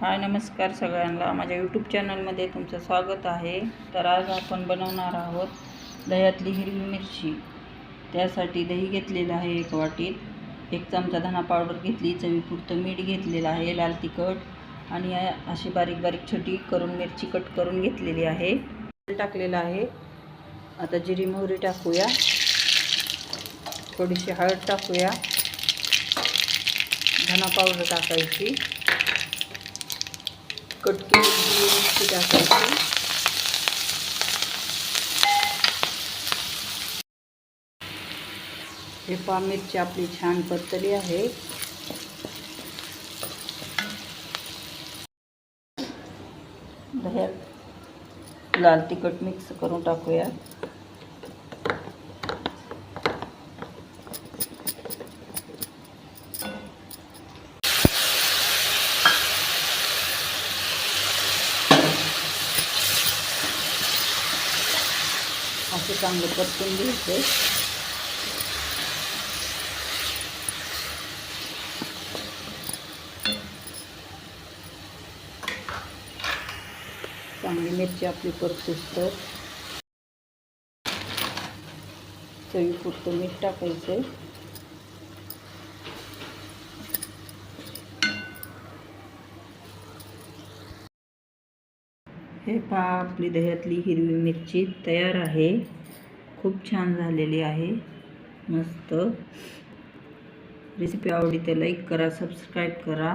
हाय नमस्कार सगळ्यांना, माझ्या यूट्यूब चॅनलमध्ये तुमचं स्वागत आहे। तर आज आपण बनवणार आहोत दह्यातली हिरवी मिरची। त्यासाठी दही घेतलेलं आहे 1 वाटीत, 1 चमचा धना पावडर घेतली, चवीपुरतं मीठ घेतलेलं आहे, लाल तिखट आणि अशी बारीक बारीक छोटी करून मिरची कट करून घेतलेली आहे, टाकलेलं आहे। आता जिरी मोहरी टाकूया, थोडीशी हळद टाकूया, धना पावडर टाकायची, कट केलेली मिरची टाकायची, हे पहा मिरची आपली छान परतली आहे। दह्यात लाल तिखट मिक्स करून टाकूया, असं चांगलं परतून घ्यायचं। चांगली मिरची आपली परतूस तर चवीपुरतं मीठ टाकायचं, हे पहा आपली दह्यातली हिरवी मिरची तयार आहे। खूप छान झालेली आहे, मस्त। रेसिपी आवडली तर लाईक करा, सबस्क्राईब करा।